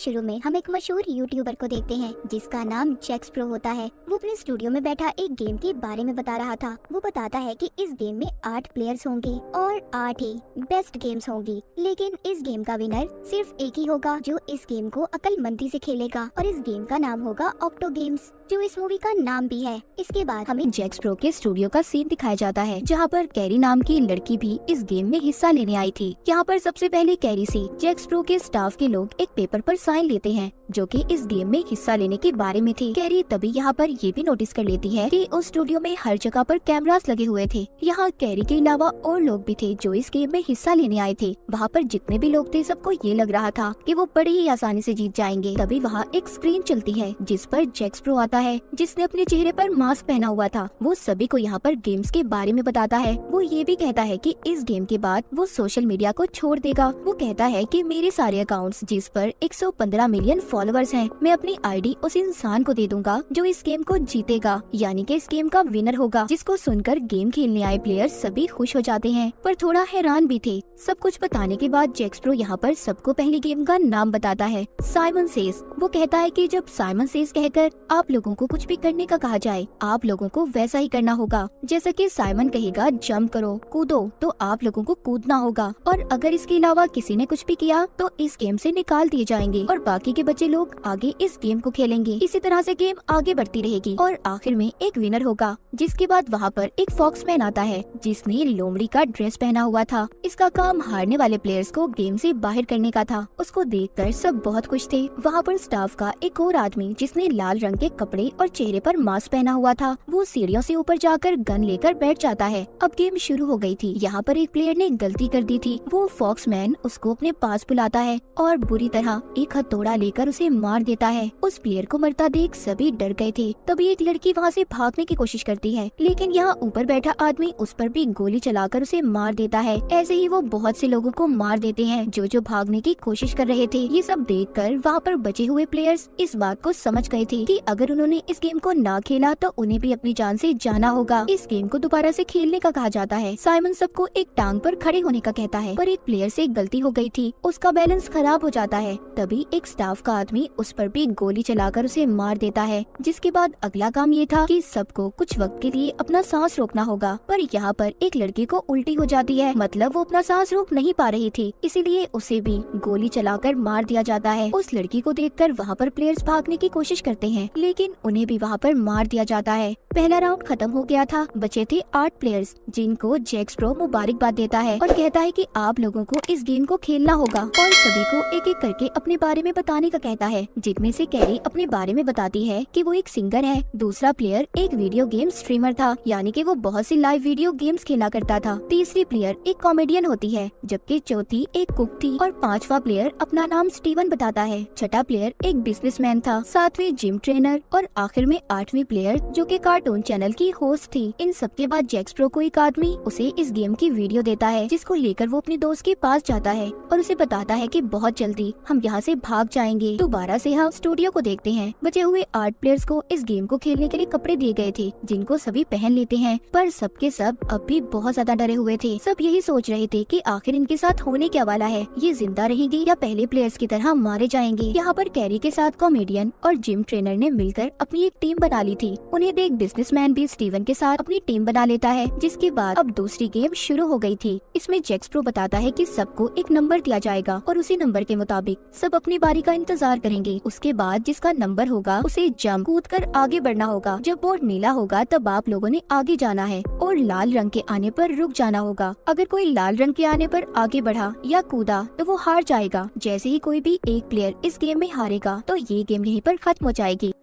शुरू में हम एक मशहूर यूट्यूबर को देखते हैं जिसका नाम जैक्स प्रो होता है। वो अपने स्टूडियो में बैठा एक गेम के बारे में बता रहा था। वो बताता है कि इस गेम में 8 प्लेयर्स होंगे और 8 ही बेस्ट गेम्स होंगी, लेकिन इस गेम का विनर सिर्फ एक ही होगा जो इस गेम को अक्लमंदी से खेलेगा और इस गेम का नाम होगा ऑक्टो गेम्स, जो इस मूवी का नाम भी है। इसके बाद हमें जैक्स प्रो के स्टूडियो का सीन दिखाया जाता है जहाँ पर कैरी नाम की लड़की भी इस गेम में हिस्सा लेने आई थी। यहाँ पर सबसे पहले कैरी से जैक्स प्रो के स्टाफ के लोग एक पेपर पर साइन लेते हैं जो कि इस गेम में हिस्सा लेने के बारे में थी। कैरी तभी यहाँ पर ये भी नोटिस कर लेती है कि उस स्टूडियो में हर जगह पर कैमरास लगे हुए थे। यहाँ कैरी के अलावा और लोग भी थे जो इस गेम में हिस्सा लेने आए थे। वहाँ पर जितने भी लोग थे सबको ये लग रहा था कि वो बड़ी ही आसानी से जीत जाएंगे। तभी वहाँ एक स्क्रीन चलती है जिस पर जैक्स प्रो आता है जिसने अपने चेहरे पर मास्क पहना हुआ था। वो सभी को यहाँ पर गेम्स के बारे में बताता है। वो ये भी कहता है कि इस गेम के बाद वो सोशल मीडिया को छोड़ देगा। वो कहता है कि मेरे सारे अकाउंट्स जिस पर 115 मिलियन फॉलोअर्स हैं, मैं अपनी आईडी उस इंसान को दे दूंगा जो इस गेम को जीतेगा, यानी कि इस गेम का विनर होगा। जिसको सुनकर गेम खेलने आए प्लेयर्स सभी खुश हो जाते हैं पर थोड़ा हैरान भी थे। सब कुछ बताने के बाद जैक्स प्रो यहाँ पर सबको पहली गेम का नाम बताता है, साइमन सेज। वो कहता है कि जब साइमन सेज कहकर आप लोगों को कुछ भी करने का कहा जाए, आप लोगों को वैसा ही करना होगा। जैसा कि साइमन कहेगा जंप करो, कूदो, तो आप लोगों को कूदना होगा और अगर इसके अलावा किसी ने कुछ भी किया तो इस गेम से निकाल दिए जाएंगे और बाकी के बच्चे लोग आगे इस गेम को खेलेंगे। इसी तरह से गेम आगे बढ़ती रहेगी और आखिर में एक विनर होगा। जिसके बाद वहाँ पर एक फॉक्समैन आता है जिसने लोमड़ी का ड्रेस पहना हुआ था। इसका काम हारने वाले प्लेयर्स को गेम से बाहर करने का था। उसको देखकर सब बहुत खुश थे। वहाँ पर स्टाफ का एक और आदमी जिसने लाल रंग के कपड़े और चेहरे पर मास्क पहना हुआ था, वो सीढ़ियों से ऊपर जाकर गन लेकर बैठ जाता है। अब गेम शुरू हो गई थी। यहाँ पर एक प्लेयर ने गलती कर दी थी। वो फॉक्समैन उसको अपने पास बुलाता है और बुरी तरह एक हथौड़ा लेकर उसे मार देता है। उस प्लेयर को मरता देख सभी डर गए थे। तभी एक लड़की वहाँ से भागने की कोशिश करती है, लेकिन यहाँ ऊपर बैठा आदमी उस पर भी गोली चलाकर उसे मार देता है। ऐसे ही वो बहुत से लोगों को मार देते हैं जो भागने की कोशिश कर रहे थे। ये सब देखकर वहाँ पर बचे हुए प्लेयर्स इस बात को समझ गए थे कि अगर उन्होंने इस गेम को ना खेला तो उन्हें भी अपनी जान से जाना होगा। इस गेम को दोबारा से खेलने का कहा जाता है। साइमन सबको एक टांग पर खड़े होने का कहता है पर एक प्लेयर से गलती हो गई थी, उसका बैलेंस खराब हो जाता है। तभी एक स्टाफ का आदमी उस पर भी गोली चलाकर उसे मार देता है। जिसके बाद अगला काम ये था कि सबको कुछ वक्त के लिए अपना सांस रोकना होगा। पर यहाँ पर एक लड़की को उल्टी हो जाती है, मतलब वो अपना सांस रोक नहीं पा रही थी, इसीलिए उसे भी गोली चलाकर मार दिया जाता है। उस लड़की को देखकर वहाँ पर प्लेयर्स भागने की कोशिश करते हैं, लेकिन उन्हें भी वहाँ पर मार दिया जाता है। पहला राउंड खत्म हो गया था। बचे थे 8 प्लेयर्स जिनको जैक्स प्रो मुबारकबाद देता है और कहता है कि आप लोगों को इस गेम को खेलना होगा और सभी को एक एक करके अपने बारे में बताने का कहता है। जिनमें से कैरी अपने बारे में बताती है कि वो एक सिंगर है, दूसरा प्लेयर एक वीडियो गेम स्ट्रीमर था, यानी कि वो बहुत सी लाइव वीडियो गेम्स खेला करता था, तीसरी प्लेयर एक कॉमेडियन होती है, जबकि चौथी एक कुक थी और पांचवा प्लेयर अपना नाम स्टीवन बताता है, छठा प्लेयर एक बिजनेसमैन था, सातवें जिम ट्रेनर और आखिर में 8वीं प्लेयर जो कि कार्टून चैनल की होस्ट थी। इन सब के बाद जैक्स प्रो को एक आदमी उसे इस गेम की वीडियो देता है जिसको लेकर वो अपने दोस्त के पास जाता है और उसे बताता है कि बहुत जल्दी हम यहाँ से भाग जाएंगे। दोबारा से हम स्टूडियो को देखते हैं। बचे हुए 8 प्लेयर्स को इस गेम को खेलने के लिए कपड़े दिए गए थे जिनको सभी पहन लेते हैं, पर सबके सब अब भी बहुत ज्यादा डरे हुए थे। सब यही सोच रहे थे कि आखिर इनके साथ होने क्या वाला है, ये जिंदा रहेंगे या पहले प्लेयर्स की तरह मारे जाएंगे। यहाँ पर कैरी के साथ कॉमेडियन और जिम ट्रेनर ने मिलकर अपनी एक टीम बना ली थी। उन्हें देख बिजनेसमैन भी स्टीवन के साथ अपनी टीम बना लेता है। जिसके बाद अब दूसरी गेम शुरू हो गई थी। इसमें जैक्स प्रो बताता है कि सबको एक नंबर दिया जाएगा और उसी नंबर के मुताबिक सब अपनी बारी का इंतजार करेंगे। उसके बाद जिसका नंबर होगा उसे जंप कूद कर आगे बढ़ना होगा। जब बोर्ड नीला होगा तब आप लोगों ने आगे जाना है और लाल रंग के आने पर रुक जाना होगा। अगर कोई लाल रंग के आने पर आगे बढ़ा या कूदा तो वो हार जाएगा। जैसे ही कोई भी एक प्लेयर इस गेम में हारेगा तो ये गेम यहीं पर खत्म हो जाएगी।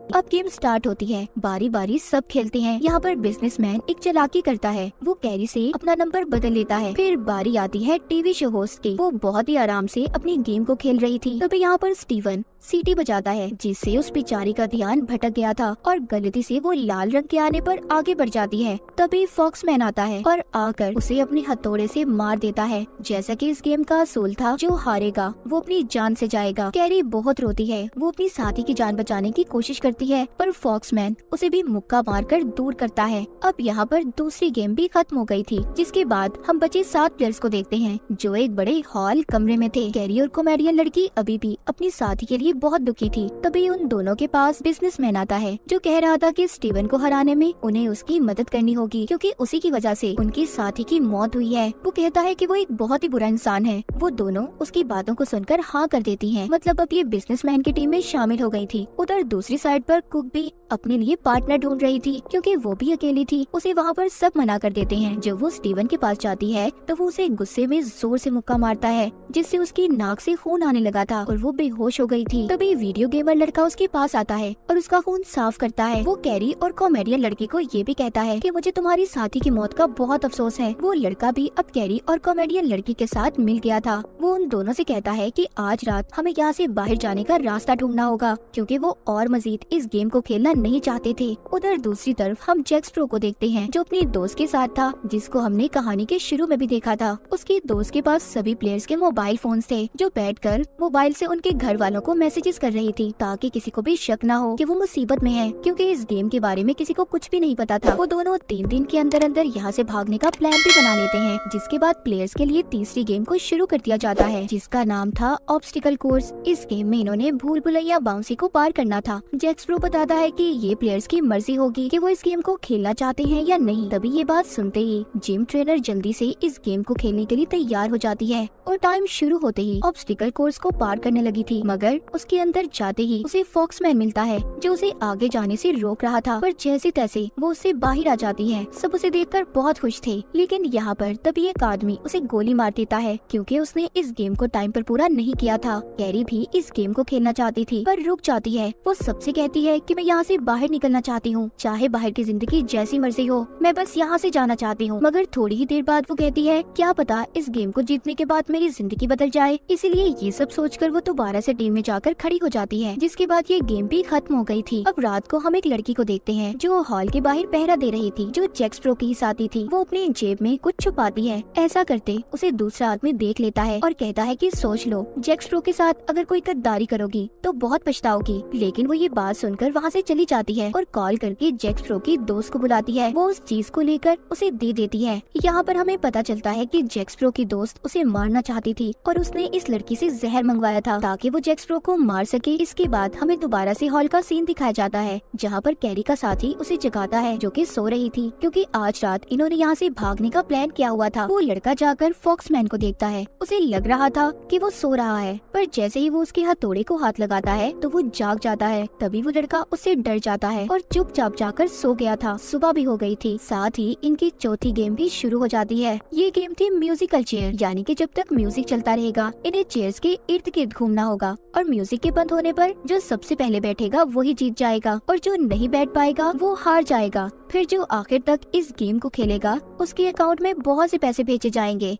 अब गेम स्टार्ट होती है। बारी बारी सब खेलते हैं। यहाँ पर बिजनेसमैन एक चालाकी करता है, वो कैरी से अपना नंबर बदल लेता है। फिर बारी आती है टीवी शो होस्ट की। वो बहुत ही आराम से अपनी गेम को खेल रही थी। तभी यहाँ पर स्टीवन सीटी बजाता है, जिससे उस बेचारी का ध्यान भटक गया था और गलती से वो लाल रंग के आने पर आगे बढ़ जाती है। तभी फॉक्समैन आता है और आकर उसे अपने हथौड़े से मार देता है। जैसा कि इस गेम का असूल था, जो हारेगा वो अपनी जान से जाएगा। कैरी बहुत रोती है, वो अपनी साथी की जान बचाने की कोशिश करती है, पर फॉक्समैन उसे भी मुक्का मारकर दूर करता है। अब यहाँ पर दूसरी गेम भी खत्म हो गई थी, जिसके बाद हम बचे 7 प्लेयर्स को देखते हैं, जो एक बड़े हॉल कमरे में थे। कैरी और कॉमेडियन लड़की अभी भी अपनी साथी के लिए बहुत दुखी थी। तभी उन दोनों के पास बिजनेसमैन आता है, जो कह रहा था कि स्टीवन को हराने में उन्हें उसकी मदद करनी होगी, क्योंकि उसी की वजह से उनकी साथी की मौत हुई है। वो कहता है कि वो एक बहुत ही बुरा इंसान है। वो दोनों उसकी बातों को सुनकर हाँ कर देती हैं। मतलब अब ये बिजनेसमैन की टीम में शामिल हो गई थी। उधर दूसरी साइड पर कुक भी अपने लिए पार्टनर ढूंढ रही थी, क्योंकि वो भी अकेली थी। उसे वहाँ पर सब मना कर देते हैं। जब वो स्टीवन के पास जाती है तो वो उसे गुस्से में जोर से मुक्का मारता है, जिससे उसकी नाक से खून आने लगा था और वो बेहोश हो गई थी। तभी वीडियो गेमर लड़का उसके पास आता है और उसका खून साफ करता है। वो कैरी और कॉमेडियन लड़की को ये भी कहता है कि मुझे तुम्हारी साथी की मौत का बहुत अफसोस है। वो लड़का भी अब कैरी और कॉमेडियन लड़की के साथ मिल गया था। वो उन दोनों से कहता है कि आज रात हमें यहाँ से बाहर जाने का रास्ता ढूंढना होगा, क्योंकि वो और मजीद इस गेम को खेलना नहीं चाहते थे। उधर दूसरी तरफ हम जैक स्प्रो को देखते हैं, जो अपने दोस्त के साथ था, जिसको हमने कहानी के शुरू में भी देखा था। उसके दोस्त के पास सभी प्लेयर्स के मोबाइल फोन्स थे, जो बैठकर मोबाइल से उनके घर वालों को मैसेजेस कर रही थी, ताकि किसी को भी शक न हो कि वो मुसीबत में है, क्योंकि इस गेम के बारे में किसी को कुछ भी नहीं पता था। वो दोनों 3 दिन के अंदर अंदर यहाँ से भागने का प्लान भी बना लेते हैं, जिसके बाद प्लेयर्स के लिए तीसरी गेम को शुरू कर दिया जाता है, जिसका नाम था ऑब्स्टिकल कोर्स। इस गेम में इन्होंने भूल भुलैया बाउंसी को पार करना था। जैक स्प्रो बताता है कि ये प्लेयर्स की मर्जी होगी कि वो इस गेम को खेलना चाहते हैं या नहीं। तभी ये बात सुनते ही जिम ट्रेनर जल्दी से इस गेम को खेलने के लिए तैयार हो जाती है और टाइम शुरू होते ही ऑब्स्टिकल कोर्स को पार करने लगी थी, मगर उसके अंदर जाते ही उसे फॉक्समैन मिलता है, जो उसे आगे जाने से रोक रहा था। पर जैसे तैसे वो उससे बाहर आ जाती है। सब उसे देखकर बहुत खुश थे, लेकिन यहाँ पर तभी एक आदमी उसे गोली मार देता है, क्योंकि उसने इस गेम को टाइम पर पूरा नहीं किया था। कैरी भी इस गेम को खेलना चाहती थी, पर रुक जाती है। वो सबसे कहती है कि मैं यहाँ से बाहर निकलना चाहती हूँ, चाहे बाहर की जिंदगी जैसी मर्जी हो, मैं बस यहाँ से जाना चाहती हूँ। मगर थोड़ी ही देर बाद वो कहती है, क्या पता इस गेम को जीतने के बाद मेरी जिंदगी बदल जाए। इसीलिए ये सब सोचकर वो दोबारा से टीम में जाकर खड़ी हो जाती है, जिसके बाद ये गेम भी खत्म हो गई थी। अब रात को हम एक लड़की को देखते हैं, जो हॉल के बाहर पहरा दे रही थी, जो जैक स्प्रो की साथी थी। वो अपनी जेब में कुछ छुपाती है। ऐसा करते उसे दूसरा आदमी देख लेता है और कहता है कि सोच लो, जैक स्प्रो के साथ अगर कोई गद्दारी करोगी तो बहुत पछताओगी। लेकिन वो ये बात सुनकर वहाँ से चली जाती है और कॉल करके जैक स्प्रो की दोस्त को बुलाती है। वो उस चीज को लेकर उसे दे देती है। यहाँ पर हमें पता चलता है कि जैक स्प्रो की दोस्त उसे मारना चाहती थी और उसने इस लड़की से जहर मंगवाया था, ताकि वो जैक स्प्रो को मार सके। इसके बाद हमें दोबारा से हॉल का सीन दिखाया जाता है, जहाँ पर कैरी का साथी उसे जगाता है, जो कि सो रही थी, क्योंकि आज रात इन्होंने यहाँ से भागने का प्लान किया हुआ था। वो लड़का जाकर फॉक्समैन को देखता है। उसे लग रहा था कि वो सो रहा है, पर जैसे ही वो उसके हथौड़े को हाथ लगाता है तो वो जाग जाता है। तभी वो लड़का उससे डर जाता है और चुपचाप जाकर सो गया था। सुबह भी हो गई थी। साथ ही इनकी चौथी गेम भी शुरू हो जाती है। ये गेम थी म्यूजिकल चेयर, यानी कि जब तक म्यूजिक चलता रहेगा इन्हें चेयर्स के इर्द गिर्द घूमना होगा, और म्यूजिक के बंद होने पर जो सबसे पहले बैठेगा वही जीत जाएगा, और जो नहीं बैठ पाएगा वो हार जाएगा। फिर जो आखिर तक इस गेम को खेलेगा उसके अकाउंट में बहुत से पैसे भेजे जाएंगे।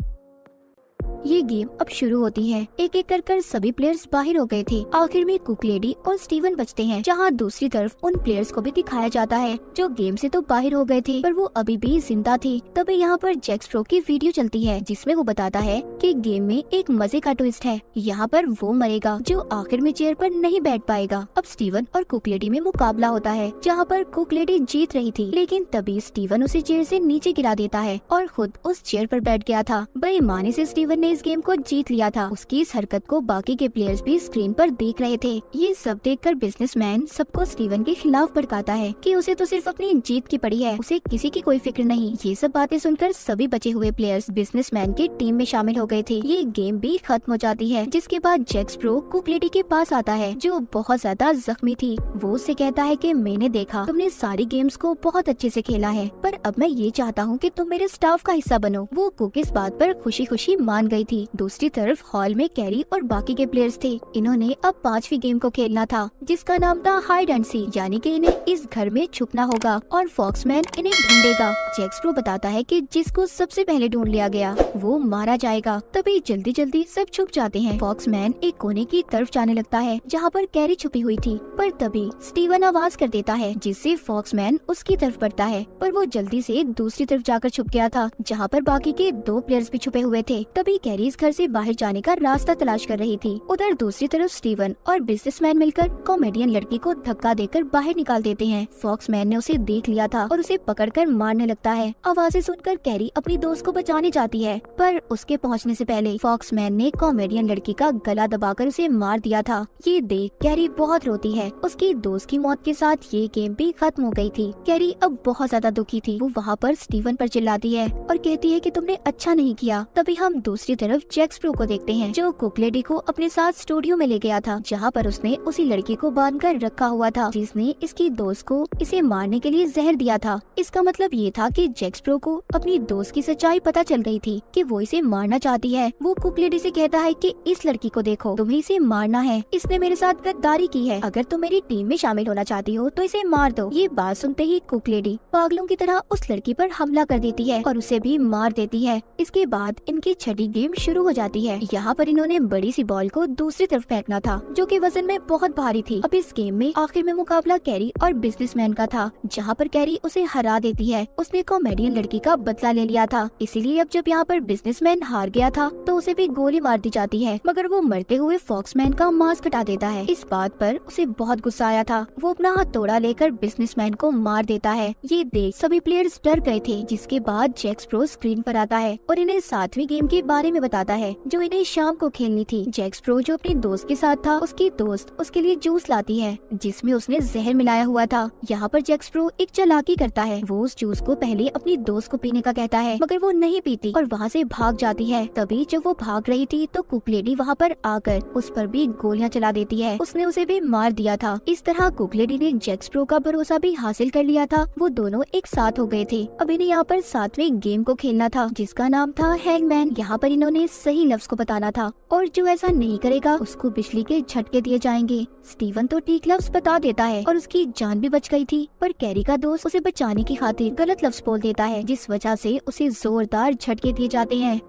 ये गेम अब शुरू होती है। एक एक कर सभी प्लेयर्स बाहर हो गए थे। आखिर में कुक लेडी और स्टीवन बचते हैं, जहाँ दूसरी तरफ उन प्लेयर्स को भी दिखाया जाता है जो गेम से तो बाहर हो गए थे, पर वो अभी भी जिंदा थे। तभी यहाँ पर जैक स्प्रो की वीडियो चलती है, जिसमें वो बताता है कि गेम में एक मजे का ट्विस्ट है। यहाँ पर वो मरेगा जो आखिर में चेयर पर नहीं बैठ पाएगा। अब स्टीवन और कुक लेडी में मुकाबला होता है, जहाँ पर कुक लेडी जीत रही थी, लेकिन तभी स्टीवन उसे चेयर से नीचे गिरा देता है और खुद उस चेयर पर बैठ गया था। बेईमानी से स्टीवन ने इस गेम को जीत लिया था। उसकी इस हरकत को बाकी के प्लेयर्स भी स्क्रीन पर देख रहे थे। ये सब देखकर बिजनेसमैन सबको स्टीवन के खिलाफ भड़काता है कि उसे तो सिर्फ अपनी जीत की पड़ी है, उसे किसी की कोई फिक्र नहीं। ये सब बातें सुनकर सभी बचे हुए प्लेयर्स बिजनेसमैन की टीम में शामिल हो गए थे। ये गेम भी खत्म हो जाती है, जिसके बाद जैक स्प्रो कुक लेडी के पास आता है, जो बहुत ज्यादा जख्मी थी। वो उससे कहता है कि मैंने देखा तुमने सारी गेम्स को बहुत अच्छे से खेला है, पर अब मैं ये चाहता हूँ कि तुम मेरे स्टाफ का हिस्सा बनो। वो कुक इस बात पर खुशी खुशी मान गई गई थी। दूसरी तरफ हॉल में कैरी और बाकी के प्लेयर्स थे। इन्होंने अब 5वीं गेम को खेलना था, जिसका नाम था हाइड एंड सीक, यानी कि इन्हें इस घर में छुपना होगा और फॉक्समैन इन्हें ढूंढेगा। जैक स्प्रो बताता है कि जिसको सबसे पहले ढूंढ लिया गया वो मारा जाएगा। तभी जल्दी जल्दी सब छुप जाते हैं। फॉक्समैन एक कोने की तरफ जाने लगता है जहाँ पर कैरी छुपी हुई थी, पर तभी स्टीवन आवाज कर देता है जिससे फॉक्समैन उसकी तरफ बढ़ता है, पर वो जल्दी से दूसरी तरफ जाकर छुप गया था जहाँ पर बाकी के 2 प्लेयर्स भी छुपे हुए थे। तभी कैरी इस घर से बाहर जाने का रास्ता तलाश कर रही थी। उधर दूसरी तरफ स्टीवन और बिजनेसमैन मिलकर कॉमेडियन लड़की को धक्का देकर बाहर निकाल देते हैं। फॉक्समैन ने उसे देख लिया था और उसे पकड़कर मारने लगता है। आवाजें सुनकर कैरी अपनी दोस्त को बचाने जाती है, पर उसके पहुंचने से पहले फॉक्समैन ने कॉमेडियन लड़की का गला दबाकर उसे मार दिया था। ये देख कैरी बहुत रोती है। उसकी दोस्त की मौत के साथ ये गेम भी खत्म हो गई थी। कैरी अब बहुत ज्यादा दुखी थी। वो वहाँ पर स्टीवन पर चिल्लाती है और कहती है कि तुमने अच्छा नहीं किया। तभी हम दूसरी तरफ जैक स्प्रो को देखते हैं, जो कुक लेडी को अपने साथ स्टूडियो में ले गया था, जहाँ पर उसने उसी लड़की को बांध कर रखा हुआ था जिसने इसकी दोस्त को इसे मारने के लिए जहर दिया था। इसका मतलब ये था कि जैक स्प्रो को अपनी दोस्त की सच्चाई पता चल गई थी कि वो इसे मारना चाहती है। वो कुक लेडी से कहता है कि इस लड़की को देखो, तुम्हें इसे मारना है, इसने मेरे साथ गद्दारी की है, अगर तुम मेरी टीम में शामिल होना चाहती हो तो इसे मार दो। ये बात सुनते ही कुक लेडी पागलों की तरह उस लड़की पर हमला कर देती है और उसे भी मार देती है। इसके बाद इनकी छठी गेम शुरू हो जाती है। यहाँ पर इन्होंने बड़ी सी बॉल को दूसरी तरफ फेंकना था, जो कि वजन में बहुत भारी थी। अब इस गेम में आखिर में मुकाबला कैरी और बिजनेसमैन का था, जहाँ पर कैरी उसे हरा देती है। उसने कॉमेडियन लड़की का बदला ले लिया था, इसीलिए अब जब यहाँ पर बिजनेसमैन हार गया था तो उसे भी गोली मार दी जाती है, मगर वो मरते हुए फॉक्समैन का मास्क हटा देता है। इस बात पर उसे बहुत गुस्सा आया था। वो अपना हथौड़ा लेकर बिजनेसमैन को मार देता है। ये देख सभी प्लेयर्स डर गए थे। जिसके बाद जैक स्प्रो स्क्रीन पर आता है और इन्हें 7वीं गेम के बारे में बताता है, जो इन्हें शाम को खेलनी थी। जैक स्प्रो जो अपने दोस्त के साथ था, उसकी दोस्त उसके लिए जूस लाती है जिसमें उसने जहर मिलाया हुआ था। यहाँ पर जैक स्प्रो एक चालाकी करता है। वो उस जूस को पहले अपनी दोस्त को पीने का कहता है, मगर वो नहीं पीती और वहाँ से भाग जाती है। तभी जब वो भाग रही थी तो कुक लेडी वहाँ पर आकर उस पर भी गोलियां चला देती है। उसने उसे भी मार दिया था। इस तरह कुक लेडी ने जैक स्प्रो का भरोसा भी हासिल कर लिया था। वो दोनों एक साथ हो गए थे। अब इन्हें यहाँ पर 7वीं गेम को खेलना था, जिसका नाम था हैंगमैन। यहाँ पर इन्होंने सही लफ्ज को बताना था और जो ऐसा नहीं करेगा उसको बिजली के झटके दिए जाएंगे। स्टीवन तो ठीक लफ्ज बता देता है और उसकी जान भी बच गई थी, पर कैरी का दोस्त उसे बचाने की खातिर गलत लफ्ज बोल देता है, जिस वजह से उसे जोरदार झटके दिए जाते हैं।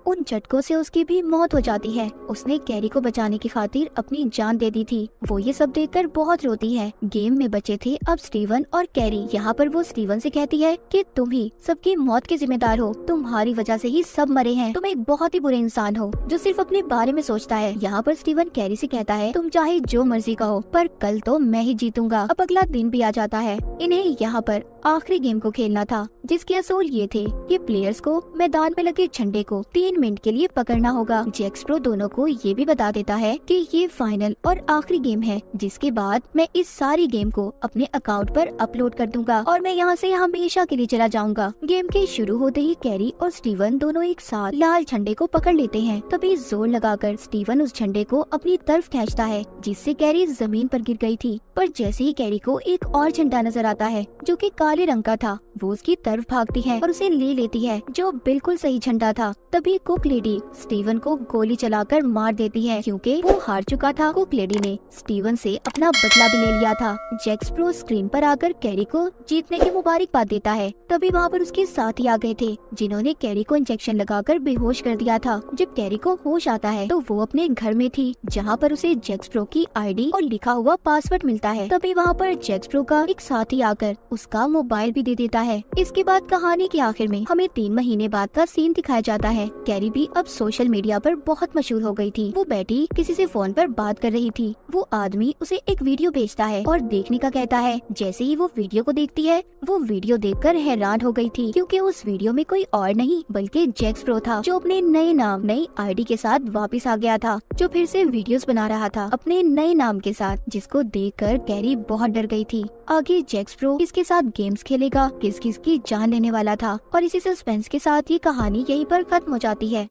उन झटकों से उसकी भी मौत हो जाती है। उसने कैरी को बचाने की खातिर अपनी जान दे दी थी। वो ये सब देखकर बहुत रोती है। गेम में बचे थे अब स्टीवन और कैरी। यहाँ पर वो स्टीवन से कहती है कि तुम ही सबकी मौत के जिम्मेदार हो, तुम्हारी वजह से ही सब मरे हैं, तुम एक बहुत ही बुरे इंसान हो जो सिर्फ अपने बारे में सोचता है। यहाँ पर स्टीवन कैरी से कहता है, तुम चाहे जो मर्जी कहो, पर कल तो मैं ही जीतूंगा। अब अगला दिन भी आ जाता है। इन्हें यहाँ पर आखिरी गेम को खेलना था, जिसके असूल ये थे कि प्लेयर्स को मैदान में लगे झंडे को 3 मिनट के लिए पकड़ना होगा। जैक स्प्रो दोनों को ये भी बता देता है कि ये फाइनल और आखिरी गेम है, जिसके बाद मैं इस सारी गेम को अपने अकाउंट पर अपलोड कर दूंगा और मैं यहाँ से हमेशा के लिए चला जाऊंगा। गेम के शुरू होते ही कैरी और स्टीवन दोनों एक साथ लाल झंडे को पकड़ लेते हैं। तभी जोर लगाकर स्टीवन उस झंडे को अपनी तरफ खींचता है, जिससे कैरी जमीन पर गिर गई थी। पर जैसे ही कैरी को एक और झंडा नजर आता है जो कि काले रंग का था, वो उसकी तरफ भागती है और उसे ले लेती है, जो बिल्कुल सही झंडा था। तभी कुक लेडी स्टीवन को गोली चलाकर मार देती है, क्योंकि वो हार चुका था। कुक लेडी ने स्टीवन से अपना बदला भी ले लिया था। जैक स्प्रो स्क्रीन पर आकर कैरी को जीतने की मुबारकबाद देता है। तभी वहाँ पर उसके साथी आ गए थे, जिन्होंने कैरी को इंजेक्शन लगाकर बेहोश कर दिया था। जब कैरी को होश आता है तो वो अपने घर में थी, जहाँ पर उसे जैक स्प्रो की आईडी और लिखा हुआ पासवर्ड मिलता है। तभी वहाँ पर जैक स्प्रो का एक साथी आकर उसका मोबाइल भी दे देता है। इसके बाद कहानी के आखिर में हमें 3 महीने बाद का सीन दिखाया जाता है। कैरी भी अब सोशल मीडिया पर बहुत मशहूर हो गई थी। वो बैठी किसी से फोन पर बात कर रही थी। वो आदमी उसे एक वीडियो भेजता है और देखने का कहता है। जैसे ही वो वीडियो को देखती है, वो वीडियो देखकर हैरान हो गई थी, क्योंकि उस वीडियो में कोई और नहीं बल्कि जैक स्प्रो था, जो अपने नए नाम नई आईडी के साथ वापस आ गया था, जो फिर से वीडियोस बना रहा था अपने नए नाम के साथ, जिसको देखकर कैरी बहुत डर गई थी। आगे जैक स्प्रो किसके साथ गेम्स खेलेगा, किस किस की जान लेने वाला था, और इसी सस्पेंस के साथ ये कहानी यहीं पर खत्म हो जाती है।